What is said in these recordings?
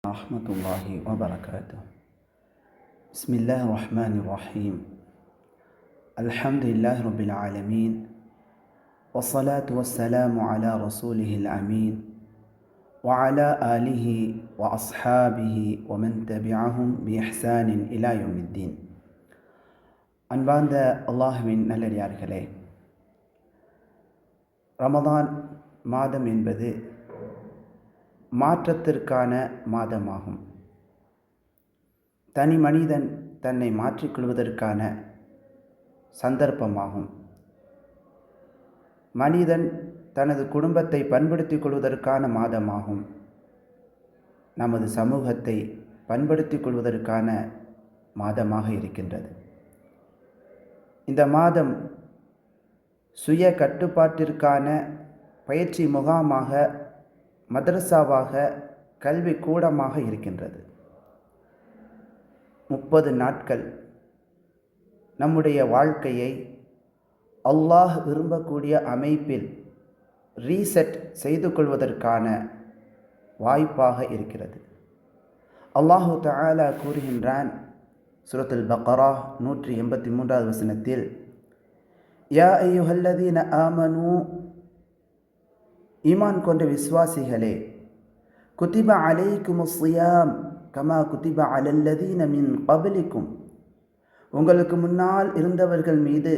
ورحمة الله وبركاته. بسم الله الرحمن الرحيم. الحمد لله رب العالمين، والصلاة والسلام على رسوله الأمين وعلى آله وأصحابه ومن تبعهم بإحسان إلى يوم الدين. அன்பார்ந்த அல்லாஹ்வின் நல்லடியார்களே, ரமதான் மாதம் என்பது மாற்றத்திற்கான மாதமாகும். தனி மனிதன் தன்னை மாற்றிக்கொள்வதற்கான சந்தர்ப்பமாகும். மனிதன் தனது குடும்பத்தை பண்படுத்திக் கொள்வதற்கான மாதமாகும். நமது சமூகத்தை பண்படுத்திக் கொள்வதற்கான மாதமாக இருக்கின்றது. இந்த மாதம் சுய கட்டுப்பாட்டிற்கான பயிற்சி முகாமாக, மதரசாவாக, கல்வி கூடமாக இருக்கின்றது. 30 நாட்கள் நம்முடைய வாழ்க்கையை அல்லாஹ் விரும்பக்கூடிய அமைப்பில் ரீசெட் செய்து கொள்வதற்கான வாய்ப்பாக இருக்கிறது. அல்லாஹு தஆலா கூறுகின்றான் சூரத்துல் பக்ரா 183வது வசனத்தில், யா அய்யுஹல்லதீன ஆமனூ, ஈமான் கொண்ட விஸ்வாசிகளே, குதிப அலைக்குமுஸ் ஸியாம் கமா குதிப அலல்லதீன மின் கப்லிக்கும், உங்களுக்கு முன்னால் இருந்தவர்கள் மீது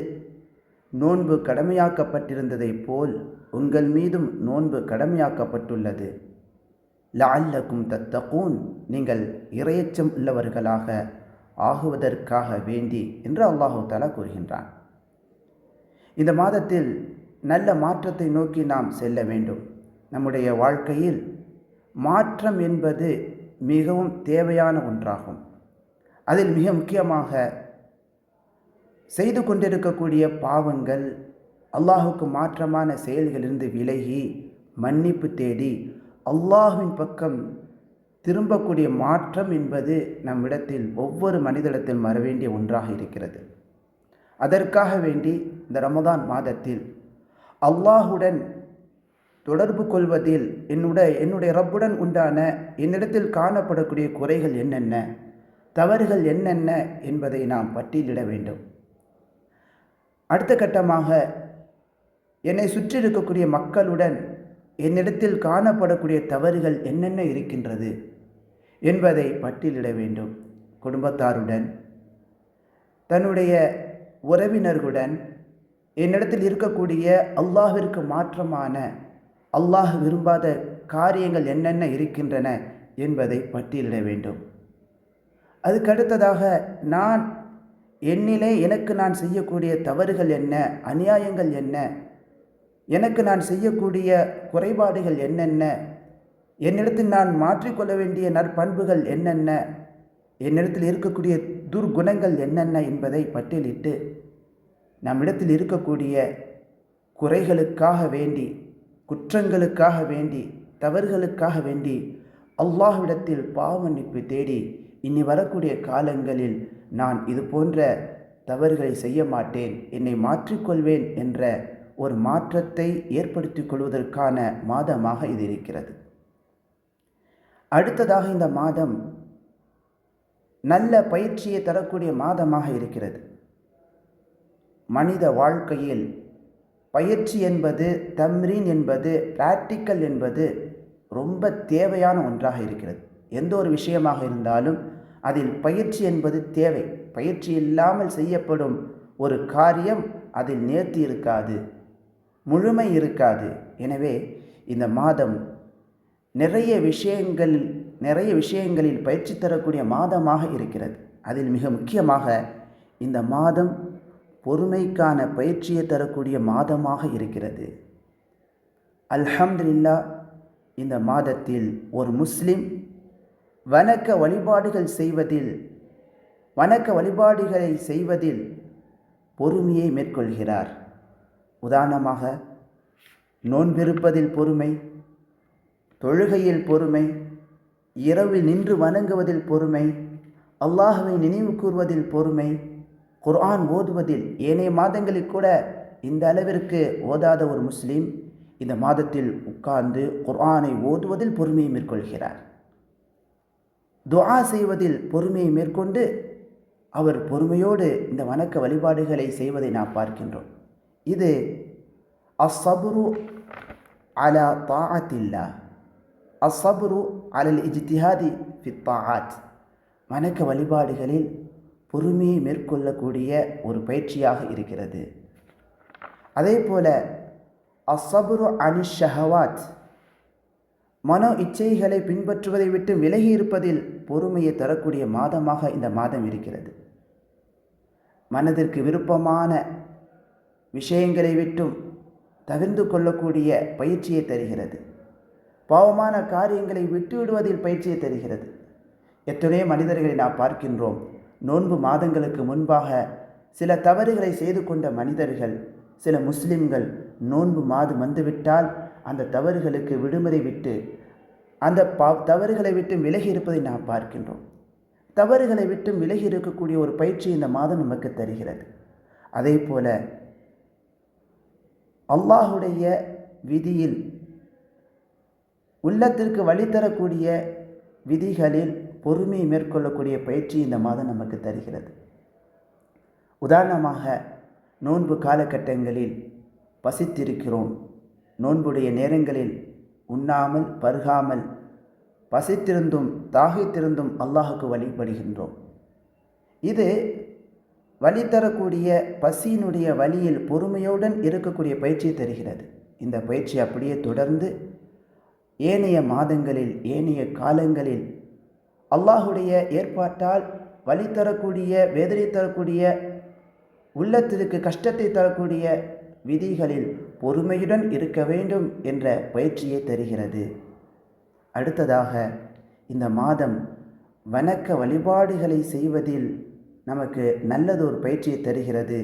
நோன்பு கடமையாக்கப்பட்டிருந்ததைப் போல் உங்கள் மீதும் நோன்பு கடமையாக்கப்பட்டுள்ளது. லஅல்லக்கும் தத்தகூன், நீங்கள் இறையச்சம் உள்ளவர்களாக ஆகுவதற்காக வேண்டி என்று அல்லாஹு தஆலா கூறுகின்றான். இந்த மாதத்தில் நல்ல மாற்றத்தை நோக்கி நாம் செல்ல வேண்டும். நம்முடைய வாழ்க்கையில் மாற்றம் என்பது மிகவும் தேவையான ஒன்றாகும். அதில் மிக முக்கியமாக செய்து கொண்டிருக்கக்கூடிய பாவங்கள், அல்லாஹுக்கு மாற்றமான செயல்களிலிருந்து விலகி மன்னிப்பு தேடி அல்லாஹ்வின் பக்கம் திரும்பக்கூடிய மாற்றம் என்பது நம்மிடத்தில், ஒவ்வொரு மனிதனிடத்தில் வரவேண்டிய ஒன்றாக இருக்கிறது. அதற்காக வேண்டி இந்த ரமதான் மாதத்தில் அல்லாஹுடன் தொடர்பு கொள்வதில் என்னுடைய ரப்புடன் உண்டான என்னிடத்தில் காணப்படக்கூடிய குறைகள் என்னென்ன, தவறுகள் என்னென்ன என்பதை நாம் பட்டியலிட வேண்டும். அடுத்த கட்டமாக என்னை சுற்றி இருக்கக்கூடிய மக்களுடன் என்னிடத்தில் காணப்படக்கூடிய தவறுகள் என்னென்ன இருக்கின்றது என்பதை பட்டியலிட வேண்டும். குடும்பத்தாருடன், தன்னுடைய உறவினர்களுடன் என்னிடத்தில் இருக்கக்கூடிய அல்லாஹ்விற்கு மாற்றமான, அல்லாஹ் விரும்பாத காரியங்கள் என்னென்ன இருக்கின்றன என்பதை பட்டியலிட வேண்டும். அதுக்கடுத்ததாக நான் என்னிலே எனக்கு நான் செய்யக்கூடிய தவறுகள் என்ன, அநியாயங்கள் என்ன, எனக்கு நான் செய்யக்கூடிய குறைபாடுகள் என்னென்ன, என்னிடத்தில் நான் மாற்றிக்கொள்ள வேண்டிய நற்பண்புகள் என்னென்ன, என்னிடத்தில் இருக்கக்கூடிய துர்குணங்கள் என்னென்ன என்பதை பட்டியலிட்டு நம்மிடத்தில் இருக்கக்கூடிய குறைகளுக்காக வேண்டி, குற்றங்களுக்காக வேண்டி, தவறுகளுக்காக வேண்டி அல்லாஹ்விடத்தில் பாவ மன்னிப்பு தேடி இனி வரக்கூடிய காலங்களில் நான் இது போன்ற தவறுகளை செய்ய மாட்டேன், என்னை மாற்றிக்கொள்வேன் என்ற ஒரு மாற்றத்தை ஏற்படுத்திக் கொள்வதற்கான மாதமாக இது இருக்கிறது. அடுத்ததாக இந்த மாதம் நல்ல பயிற்சியை தரக்கூடிய மாதமாக இருக்கிறது. மனித வாழ்க்கையில் பயிற்சி என்பது, தம்ரீன் என்பது, பிராக்டிக்கல் என்பது ரொம்ப தேவையான ஒன்றாக இருக்கிறது. எந்த ஒரு விஷயமாக இருந்தாலும் அதில் பயிற்சி என்பது தேவை. பயிற்சி இல்லாமல் செய்யப்படும் ஒரு காரியம் அதில் நேர்த்தி இருக்காது, முழுமை இருக்காது. எனவே இந்த மாதம் நிறைய விஷயங்களில் பயிற்சி தரக்கூடிய மாதமாக இருக்கிறது. அதில் மிக முக்கியமாக இந்த மாதம் பொறுமைக்கான பயிற்சியை தரக்கூடிய மாதமாக இருக்கிறது. அல்ஹம்துலில்லாஹ், இந்த மாதத்தில் ஒரு முஸ்லிம் வணக்க வழிபாடுகளை செய்வதில் பொறுமையை மேற்கொள்கிறார். உதாரணமாக நோன்பிருப்பதில் பொறுமை, தொழுகையில் பொறுமை, இரவில் நின்று வணங்குவதில் பொறுமை, அல்லாஹ்வை நினைவு கூர்வதில் பொறுமை, குர்ஆன் ஓதுவதில். ஏனைய மாதங்களில் கூட இந்த அளவிற்கு ஓதாத ஒரு முஸ்லீம் இந்த மாதத்தில் உட்கார்ந்து குர்ஆனை ஓதுவதில் பொறுமையை மேற்கொள்கிறார். துஆ செய்வதில் பொறுமையை மேற்கொண்டு அவர் பொறுமையோடு இந்த வணக்க வழிபாடுகளை செய்வதை நாம் பார்க்கின்றோம். இது அஸ்ஸப்ரு அலா தாஅத்தில்லா, அஸ்ஸப்ரு அலல் இஜ்திஹாதி ஃபித் தாஆத். வணக்க வழிபாடுகளில் பொறுமையை மேற்கொள்ளக்கூடிய ஒரு பயிற்சியாக இருக்கிறது. அதே போல அஸ்ஸப்ரு அனிஷ் ஷஹவாத், மனோ இச்சைகளை பின்பற்றுவதை விட்டு விலகி இருப்பதில் பொறுமையை தரக்கூடிய மாதமாக இந்த மாதம் இருக்கிறது. மனதிற்கு விருப்பமான விஷயங்களை விட்டும் தவிர்த்து கொள்ளக்கூடிய பயிற்சியை தருகிறது. பாவமான காரியங்களை விட்டுவிடுவதில் பயிற்சியை தருகிறது. எத்தனையோ மனிதர்களை நாம் பார்க்கின்றோம், நோன்பு மாதங்களுக்கு முன்பாக சில தவறுகளை செய்து கொண்ட மனிதர்கள், சில முஸ்லிம்கள் நோன்பு மாதம் வந்துவிட்டால் அந்த தவறுகளுக்கு விடுமுறை விட்டு அந்த தவறுகளை விட்டு விலகி இருப்பதை நாம் பார்க்கின்றோம். தவறுகளை விட்டு விலகி இருக்கக்கூடிய ஒரு பயிற்சி இந்த மாதம் நமக்கு தருகிறது. அதே போல அல்லாஹுடைய விதியில் உள்ளத்திற்கு வழித்தரக்கூடிய விதிகளில் பொறுமையை மேற்கொள்ளக்கூடிய பயிற்சி இந்த மாதம் நமக்கு தருகிறது. உதாரணமாக நோன்பு காலகட்டங்களில் பசித்திருக்கிறோம், நோன்புடைய நேரங்களில் உண்ணாமல் பருகாமல் பசித்திருந்தும் தாகித்திருந்தும் அல்லாஹுக்கு வழிபடுகின்றோம். இது வழி தரக்கூடிய பசியினுடைய வழியில் பொறுமையுடன் இருக்கக்கூடிய பயிற்சியை தருகிறது. இந்த பயிற்சி அப்படியே தொடர்ந்து ஏனைய மாதங்களில் ஏனைய காலங்களில் அல்லாஹுடைய ஏற்பாட்டால் வழி தரக்கூடிய வேதனை தரக்கூடிய உள்ளத்திற்கு கஷ்டத்தை தரக்கூடிய விதிகளில் பொறுமையுடன் இருக்க வேண்டும் என்ற பயிற்சியை தருகிறது. அடுத்ததாக இந்த மாதம் வணக்க வழிபாடுகளை செய்வதில் நமக்கு நல்லதொரு பயிற்சியை தருகிறது.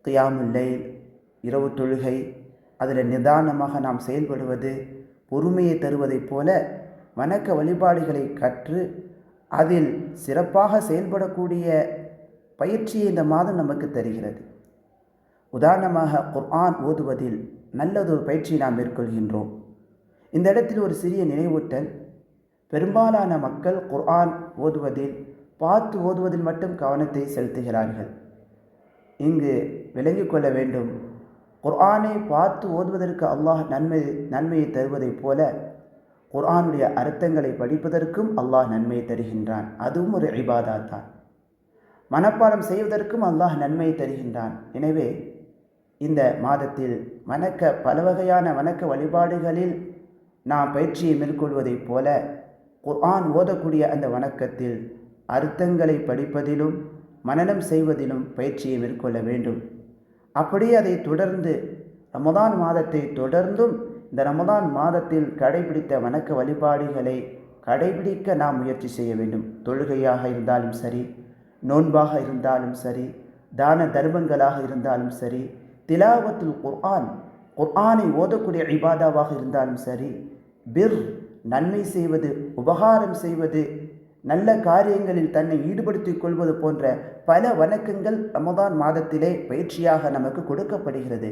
கியாமுல் லைல், இரவு தொழுகை, அதில் நிதானமாக நாம் செயல்படுவது பொறுமையை தருவதைப் போல வணக்க வழிபாடுகளை கற்று அதில் சிறப்பாக செயல்படக்கூடிய பயிற்சியை இந்த மாதம் நமக்கு தருகிறது. உதாரணமாக குர்ஆன் ஓதுவதில் நல்லதொரு பயிற்சியை நாம் மேற்கொள்கின்றோம். இந்த இடத்தில் ஒரு சிறிய நினைவூட்டல். பெரும்பாலான மக்கள் குர்ஆன் ஓதுவதில் பார்த்து ஓதுவதில் மட்டும் கவனத்தை செலுத்துகிறார்கள். இங்கு விளங்கிக் கொள்ள வேண்டும், குர்ஆனை பார்த்து ஓதுவதற்கு அல்லாஹ் நன்மையை தருவதைப் போல குர்ஆனுடைய அர்த்தங்களை படிப்பதற்கும் அல்லாஹ் நன்மையை தருகின்றான். அதுவும் ஒரு இபாதத் தான். மனப்பாடம் செய்வதற்கும் அல்லாஹ் நன்மையை தருகின்றான். எனவே இந்த மாதத்தில் பல வகையான வணக்க வழிபாடுகளில் நாம் பயிற்சியை மேற்கொள்வதைப் போல குர்ஆன் ஓதக்கூடிய அந்த வணக்கத்தில் அர்த்தங்களை படிப்பதிலும் மனனம் செய்வதிலும் பயிற்சியை மேற்கொள்ள வேண்டும். அப்படியே அதை தொடர்ந்து ரமதான் மாதத்தை தொடர்ந்தும் இந்த ரமதான் மாதத்தில் கடைபிடித்த வணக்க வழிபாடுகளை கடைபிடிக்க நாம் முயற்சி செய்ய வேண்டும். தொழுகையாக இருந்தாலும் சரி, நோன்பாக இருந்தாலும் சரி, தான தர்மங்களாக இருந்தாலும் சரி, திலாவத்துல் குர்ஆனை ஓதக்கூடிய இபாதாவாக இருந்தாலும் சரி, நன்மை செய்வது, உபகாரம் செய்வது, நல்ல காரியங்களில் தன்னை ஈடுபடுத்திக் கொள்வது போன்ற பல வணக்கங்கள் ரமதான் மாதத்திலே பயிற்சியாக நமக்கு கொடுக்கப்படுகிறது.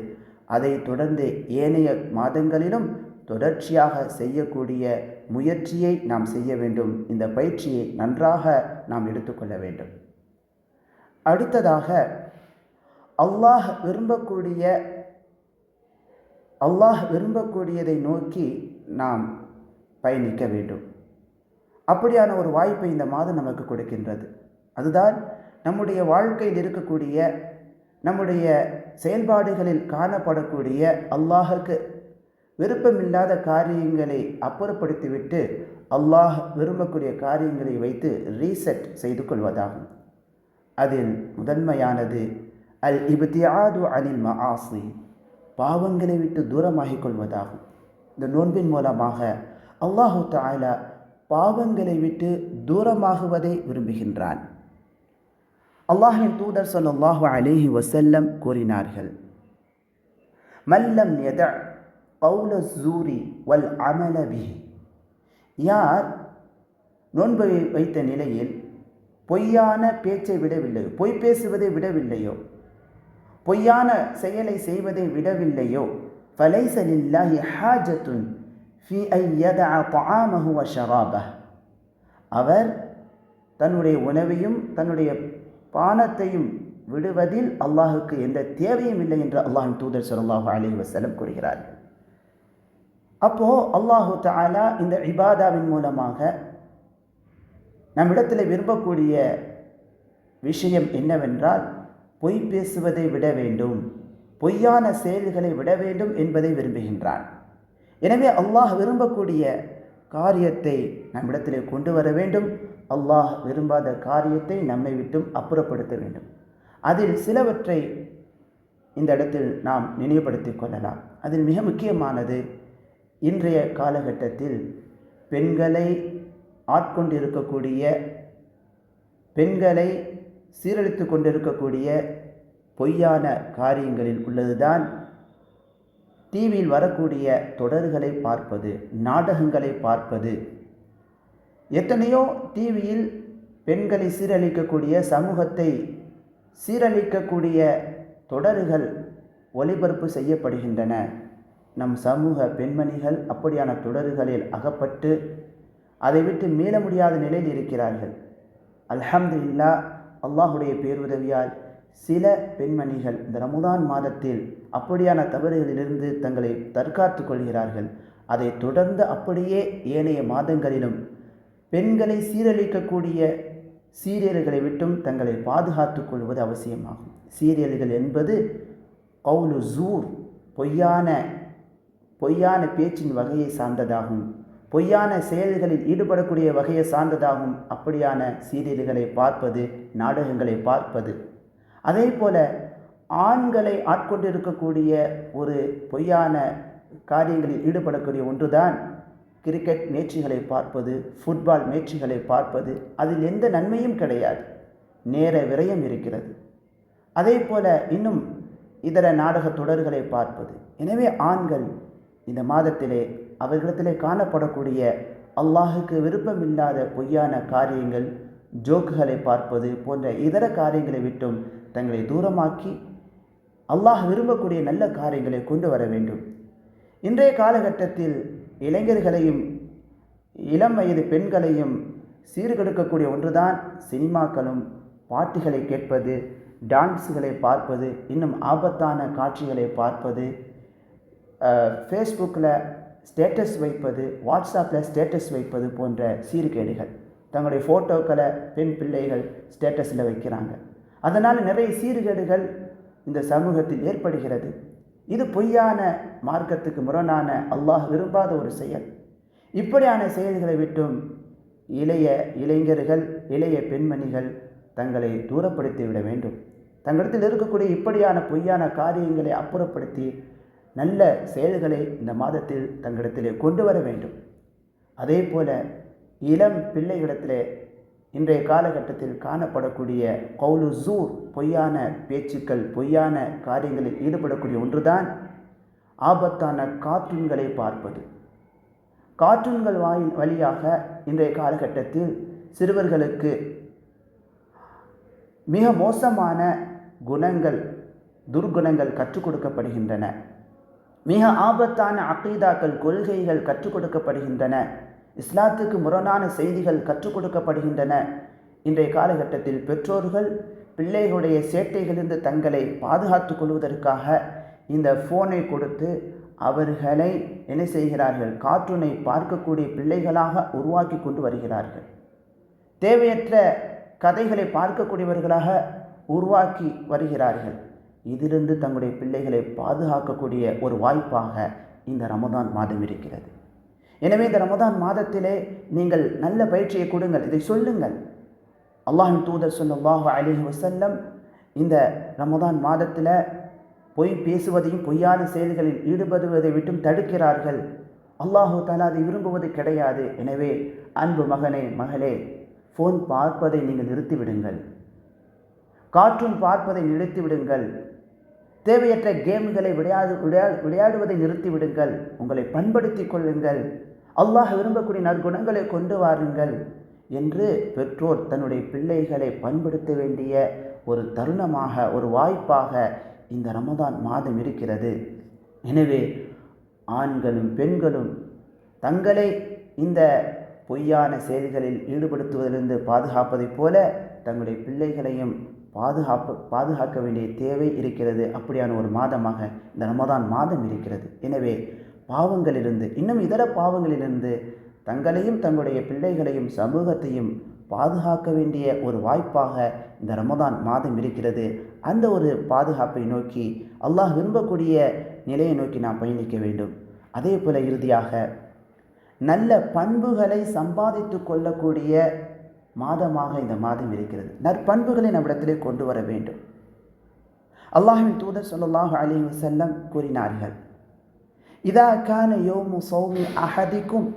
அதை தொடர்ந்து ஏனைய மாதங்களிலும் தொடர்ச்சியாக செய்யக்கூடிய முயற்சியை நாம் செய்ய வேண்டும். இந்த பயிற்சியை நன்றாக நாம் எடுத்துக்கொள்ள வேண்டும். அடுத்ததாக அல்லாஹ் விரும்பக்கூடியதை நோக்கி நாம் பயணிக்க வேண்டும். அப்படியான ஒரு வாய்ப்பை இந்த மாதம் நமக்கு கொடுக்கின்றது. அதுதான் நம்முடைய வாழ்க்கையில் இருக்கக்கூடிய, நம்முடைய செயல்பாடுகளில் காணப்படக்கூடிய அல்லாஹுக்கு விருப்பமில்லாத காரியங்களை அப்புறப்படுத்திவிட்டு அல்லாஹ் விரும்பக்கூடிய காரியங்களை வைத்து ரீசெட் செய்து கொள்வதாகும். அதில் முதன்மையானது அல் இப்திஆது அனில் மஆசி, பாவங்களை விட்டு தூரமாகிக் கொள்வதாகும். இந்த நோன்பின் மூலமாக அல்லாஹு தஆலா பாவங்களை விட்டு தூரமாகுவதை விரும்புகின்றான். அல்லாஹ்வின் தூதர் ஸல்லல்லாஹு அலைஹி வஸல்லம் கூறினார்கள், மல்லம் யத கௌல ஸூரி வல் அமல பிஹி, யார் நோன்பை வைத்த நிலையில் பொய்யான பேச்சை விடவில்லையோ, பொய் பேசுவதை விடவில்லையோ, பொய்யான செயலை செய்வதை விடவில்லையோ, ஃபலைஸ லில்லாஹி ஹாஜத்துன் ஃபீ அன் யதஅ தஆமஹு வ ஷராபஹ், அவர் தன்னுடைய உணவையும் தன்னுடைய பானத்தையும் விடுவதில் அல்லாஹுக்கு எந்த தேவையும் இல்லை என்று அல்லாஹ்வின் தூதர் ஸல்லல்லாஹு அலைஹி வஸல்லம் கூறுகிறார்கள். அப்போது அல்லாஹு தஆலா இந்த இபாதாவின் மூலமாக நம்மிடத்தில் விரும்பக்கூடிய விஷயம் என்னவென்றால், பொய் பேசுவதை விட வேண்டும், பொய்யான செயல்களை விட வேண்டும் என்பதை விரும்புகின்றான். எனவே அல்லாஹ் விரும்பக்கூடிய காரியத்தை நம்மிடத்தில் கொண்டு வர வேண்டும், அல்லாஹ் விரும்பாத காரியத்தை நம்மை விட்டும் அப்புறப்படுத்த வேண்டும். அதில் சிலவற்றை இந்த இடத்தில் நாம் நினைவுபடுத்திக் கொள்ளலாம். அதில் மிக முக்கியமானது, இன்றைய காலகட்டத்தில் பெண்களை ஆட்கொண்டிருக்கக்கூடிய, பெண்களை சீரழித்து கொண்டிருக்கக்கூடிய பொய்யான காரியங்களில் உள்ளதுதான் டிவியில் வரக்கூடிய தொடர்களை பார்ப்பது, நாடகங்களை பார்ப்பது. எத்தனையோ டிவியில் பெண்களை சீரழிக்கக்கூடிய, சமூகத்தை சீரழிக்கக்கூடிய தொடர்கள் ஒளிபரப்பு செய்யப்படுகின்றன. நம் சமூக பெண்மணிகள் அப்படியான தொடர்களில் அகப்பட்டு அதை விட்டு மீள முடியாத நிலையில் இருக்கிறார்கள். அல்ஹம்துலில்லாஹ், அல்லாஹுடைய பேருதவியால் சில பெண்மணிகள் இந்த ரமதான் மாதத்தில் அப்படியான தவறுகளிலிருந்து தங்களை தற்காத்து கொள்கிறார்கள். அதை தொடர்ந்து அப்படியே ஏனைய மாதங்களிலும் பெண்களை சீரழிக்கக்கூடிய சீரியல்களை விட்டும் தங்களை பாதுகாத்து கொள்வது அவசியமாகும். சீரியல்கள் என்பது கவுலு ஜூர், பொய்யான பேச்சின் வகையை சார்ந்ததாகும், பொய்யான செயல்களில் ஈடுபடக்கூடிய வகையை சார்ந்ததாகும். அப்படியான சீரியல்களை பார்ப்பது, நாடகங்களை பார்ப்பது. அதே போல ஆண்களை ஆட்கொண்டிருக்கக்கூடிய ஒரு பொய்யான காரியங்களில் ஈடுபடக்கூடிய ஒன்றுதான் கிரிக்கெட் மேட்சுகளை பார்ப்பது, ஃபுட்பால் மேட்சுகளை பார்ப்பது. அதில் எந்த நன்மையும் கிடையாது, நேர விரயம் இருக்கிறது. அதே போல இன்னும் இதர நாடக தொடர்களை பார்ப்பது. எனவே ஆண்கள் இந்த மாதத்திலே அவர்களிடத்திலே காணப்படக்கூடிய அல்லாஹுக்கு விருப்பமில்லாத பொய்யான காரியங்கள், ஜோக்குகளை பார்ப்பது போன்ற இதர காரியங்களை விட்டும் தங்களை தூரமாக்கி அல்லாஹ் விரும்பக்கூடிய நல்ல காரியங்களை கொண்டு வர வேண்டும். இன்றைய காலகட்டத்தில் இளைஞர்களையும் இளம் வயது பெண்களையும் சீர்கெடுக்கக்கூடிய ஒன்றுதான் சினிமாக்களும், பாட்டுகளை கேட்பது, டான்ஸுகளை பார்ப்பது, இன்னும் ஆபத்தான காட்சிகளை பார்ப்பது, ஃபேஸ்புக்கில் ஸ்டேட்டஸ் வைப்பது, வாட்ஸ்அப்பில் ஸ்டேட்டஸ் வைப்பது போன்ற சீர்கேடுகள். தங்களுடைய ஃபோட்டோக்களை பெண் பிள்ளைகள் ஸ்டேட்டஸில் வைக்கிறாங்க. அதனால் நிறைய சீர்கேடுகள் இந்த சமூகத்தில் ஏற்படுகிறது. இது பொய்யான, மார்க்கத்துக்கு முரணான, அல்லாஹ் விரும்பாத ஒரு செயல். இப்படியான செயல்களை விட்டும் இளைஞர்கள், இளைய பெண்மணிகள் தங்களை தூரப்படுத்தி விட வேண்டும். தங்களிடத்தில் இருக்கக்கூடிய இப்படியான பொய்யான காரியங்களை அப்புறப்படுத்தி நல்ல செயல்களை இந்த மாதத்தில் தங்களிடத்திலே கொண்டு வர வேண்டும். அதே போல இளம் பிள்ளைகளிடத்திலே இன்றைய காலகட்டத்தில் காணப்படக்கூடிய கவுலு ஜூர், பொய்யான பேச்சுக்கள், பொய்யான காரியங்களில் ஈடுபடக்கூடிய ஒன்றுதான் ஆபத்தான கார்ட்டூன்களை பார்ப்பது. கார்ட்டூன்கள் வழியாக இன்றைய காலகட்டத்தில் சிறுவர்களுக்கு மிக மோசமான குணங்கள், துர்குணங்கள் கற்றுக் கொடுக்கப்படுகின்றன. மிக ஆபத்தான அகீதாக்கள், கொள்கைகள் கற்றுக் கொடுக்கப்படுகின்றன. இஸ்லாத்துக்கு முரணான செய்திகள் கற்றுக் கொடுக்கப்படுகின்றன. இன்றைய காலகட்டத்தில் பெற்றோர்கள் பிள்ளைகளுடைய சேட்டைகளிலிருந்து தங்களை பாதுகாத்து கொள்வதற்காக இந்த ஃபோனை கொடுத்து அவர்களை என்ன செய்கிறார்கள், கார்ட்டூனை பார்க்கக்கூடிய பிள்ளைகளாக உருவாக்கி கொண்டு வருகிறார்கள். தேவையற்ற கதைகளை பார்க்கக்கூடியவர்களாக உருவாக்கி வருகிறார்கள். இதிலிருந்து தங்களுடைய பிள்ளைகளை பாதுகாக்கக்கூடிய ஒரு வாய்ப்பாக இந்த ரமதான் மாதம் இருக்கிறது. எனவே இந்த ரமதான் மாதத்திலே நீங்கள் நல்ல பயிற்சியை கொடுங்கள், இதை சொல்லுங்கள். அல்லாஹ்வின் தூதர் ஸல்லல்லாஹு அலைஹி வஸல்லம் இந்த ரமதான் மாதத்தில் பொய் பேசுவதையும் பொய்யான செயல்களில் ஈடுபடுவதை விட்டும் தடுக்கிறார்கள். அல்லாஹு தஆலா அதை விரும்புவது கிடையாது. எனவே அன்பு மகனே, மகளே, ஃபோன் பார்ப்பதை நீங்கள் நிறுத்திவிடுங்கள், கார்ட்டூன் பார்ப்பதை நிறுத்திவிடுங்கள், தேவையற்ற கேம்களை விளையாடுவதை நிறுத்திவிடுங்கள், உங்களை பண்படுத்தி கொள்ளுங்கள், அல்லாஹ் விரும்பக்கூடிய நற்குணங்களை கொண்டு வாருங்கள் என்று பெற்றோர் தன்னுடைய பிள்ளைகளை பண்படுத்த வேண்டிய ஒரு தருணமாக, ஒரு வாய்ப்பாக இந்த ரமதான் மாதம் இருக்கிறது. எனவே ஆண்களும் பெண்களும் தங்களை இந்த பொய்யான செயல்களில் ஈடுபடுத்துவதிலிருந்து பாதுகாப்பதைப் போல தங்களுடைய பிள்ளைகளையும் பாதுகாக்க வேண்டிய தேவை இருக்கிறது. அப்படியான ஒரு மாதமாக இந்த ரமதான் மாதம் இருக்கிறது. எனவே பாவங்களிலிருந்து, இன்னும் இதர பாவங்களிலிருந்து தங்களையும் தங்களுடைய பிள்ளைகளையும் சமூகத்தையும் பாதுகாக்க வேண்டிய ஒரு வாய்ப்பாக இந்த ரமதான் மாதம் இருக்கிறது. அந்த ஒரு பாதுகாப்பை நோக்கி, அல்லாஹ் விரும்பக்கூடிய நிலையை நோக்கி நாம் பயணிக்க வேண்டும். அதே போல இறுதியாக நல்ல பண்புகளை சம்பாதித்து கொள்ளக்கூடிய மாதமாக இந்த மாதம் இருக்கிறது. நற்பண்புகளை நம்மிடத்திலே கொண்டு வர வேண்டும். அல்லாஹ்வின் தூதர் ஸல்லல்லாஹு அலைஹி வஸல்லம் கூறினார்கள், இதா கான யௌமு ஸௌமி அஹதிக்கும்,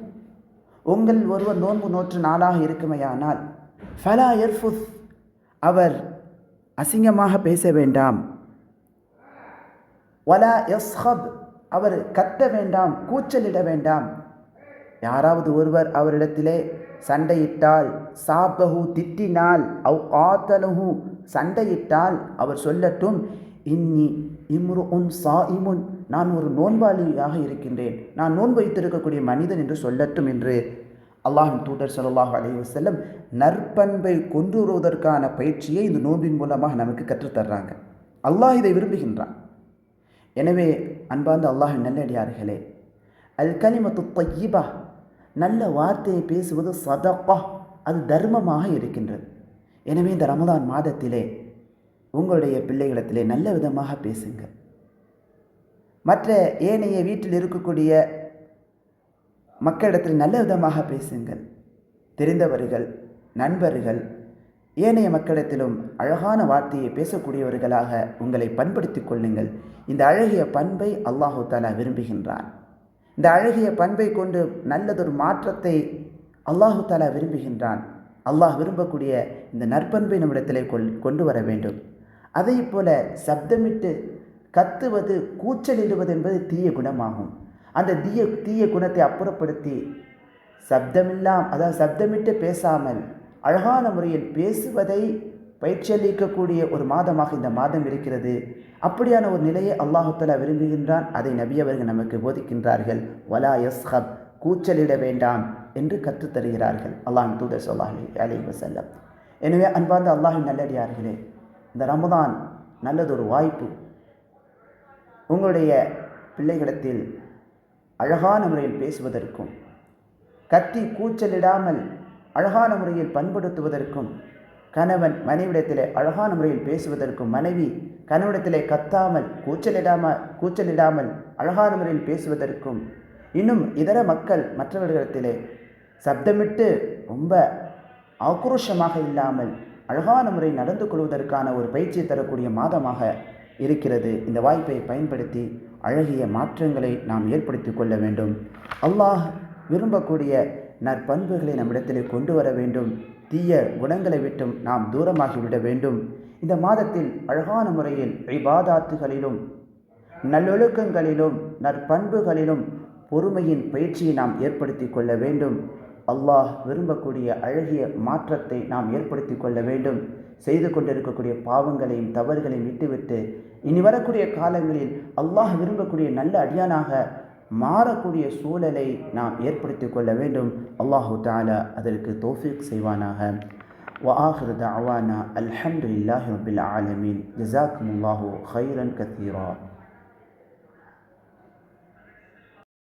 உங்கள் ஒருவர் நோன்பு நோற்று நாளாக இருக்குமையானால், ஃபலா யர்ஃபுத், அவர் அசிங்கமாக பேச வேண்டாம், வலா யஸ்ஹப், அவர் கத்த வேண்டாம், கூச்சலிட வேண்டாம். யாராவது ஒருவர் அவரிடத்திலே சண்டையிட்டால், சாபஹு திட்டினால், அவ் காத்தலஹு சண்டையிட்டால், அவர் சொல்லட்டும், இன்னி இம்ருஉன் சாயிமுன், நான் ஒரு நோன்பாளியாக இருக்கின்றேன், நான் நோன்பு வைத்திருக்கக்கூடிய மனிதன் என்று சொல்லட்டும் என்று அல்லாஹ்வின் தூதர் ஸல்லல்லாஹு அலைஹி வஸல்லம் நற்பண்பை கொண்டு வருவதற்கான பயிற்சியை இந்த நோன்பின் மூலமாக நமக்கு கற்றுத்தர்றாங்க. அல்லாஹ் இதை விரும்புகின்றான். எனவே அன்பார்ந்த அல்லாஹ்வின் நல்லடியார்களே, அல் கலிமத்து தய்யிபா, நல்ல வார்த்தையை பேசுவது சதகா, அது தர்மமாக இருக்கின்றது. எனவே இந்த ரமதான் மாதத்திலே உங்களுடைய பிள்ளைகளிடத்திலே நல்ல விதமாக பேசுங்கள். மற்ற ஏனைய வீட்டில் இருக்கக்கூடிய மக்களிடத்தில் நல்ல விதமாக பேசுங்கள். தெரிந்தவர்கள், நண்பர்கள், ஏனைய மக்களிடத்திலும் அழகான வார்த்தையை பேசக்கூடியவர்களாக உங்களை பண்படுத்தி கொள்ளுங்கள். இந்த அழகிய பண்பை அல்லாஹு தஆலா விரும்புகின்றான். இந்த அழகிய பண்பை கொண்டு நல்லதொரு மாற்றத்தை அல்லாஹு தஆலா விரும்புகின்றான். அல்லாஹ் விரும்பக்கூடிய இந்த நற்பண்பை நம்மிடத்திலே கொண்டு வர வேண்டும். அதே போல சப்தமிட்டு கத்துவது, கூச்சலிடுவது என்பது தீய குணமாகும். அந்த தீய குணத்தை அப்புறப்படுத்தி சப்தமிட்டு பேசாமல் அழகான முறையில் பேசுவதை பயிற்சியளிக்கக்கூடிய ஒரு மாதமாக இந்த மாதம் இருக்கிறது. அப்படியான ஒரு நிலையை அல்லாஹு தஆலா விரும்புகின்றான். அதை நபி அவர்கள் நமக்கு போதிக்கின்றார்கள். வலா யஸ்ஹப், கூச்சலிட வேண்டாம் என்று கற்றுத்தருகிறார்கள் அல்லாஹ்வின் தூதர் ஸல்லல்லாஹு அலைஹி வஸல்லம். எனவே அன்பார்ந்த அல்லாஹ்வின் நல்லடியார்களே, இந்த ரமதான் நல்லதொரு வாய்ப்பு. உங்களுடைய பிள்ளைகளிடத்தில் அழகான முறையில் பேசுவதற்கும், கத்தி கூச்சலிடாமல் அழகான முறையில் பண்படுத்துவதற்கும், கணவன் மனைவிடத்திலே அழகான முறையில் பேசுவதற்கும், மனைவி கணவனிடத்திலே கத்தாமல் கூச்சலிடாமல் அழகான முறையில் பேசுவதற்கும், இன்னும் இதர மக்கள் மற்றவர்களிடத்திலே சப்தமிட்டு ரொம்ப ஆக்ரோஷமாக இல்லாமல் அழகான முறை நடந்து கொள்வதற்கான ஒரு பயிற்சியை தரக்கூடிய மாதமாக இருக்கிறது. இந்த வாய்ப்பை பயன்படுத்தி அழகிய மாற்றங்களை நாம் ஏற்படுத்தி கொள்ள வேண்டும். அல்லாஹ் விரும்பக்கூடிய நற்பண்புகளை நம்மிடத்திலே கொண்டு வர வேண்டும். தீய குணங்களை விட்டும் நாம் தூரமாகிவிட வேண்டும். இந்த மாதத்தில் அழகான முறையில் இபாதாத்துகளிலும் நல்லொழுக்கங்களிலும் நற்பண்புகளிலும் பொறுமையின் பயிற்சியை நாம் ஏற்படுத்தி கொள்ள வேண்டும். அல்லாஹ் விரும்பக்கூடிய அழகிய மாற்றத்தை நாம் ஏற்படுத்தி கொள்ள வேண்டும். செய்து கொண்டிருக்கக்கூடிய பாவங்களையும் தவறுகளையும் விட்டுவிட்டு இனி வரக்கூடிய காலங்களில் அல்லாஹ் விரும்பக்கூடிய நல்ல அடியானாக மாறக்கூடிய சூழலை நாம் ஏற்படுத்தி கொள்ள வேண்டும். அல்லாஹு தஆலா அதற்கு தௌஃபீக் செய்வானாக. وآخر دعوانا الحمد لله رب العالمين. جزاكم الله خيرا كثيرا.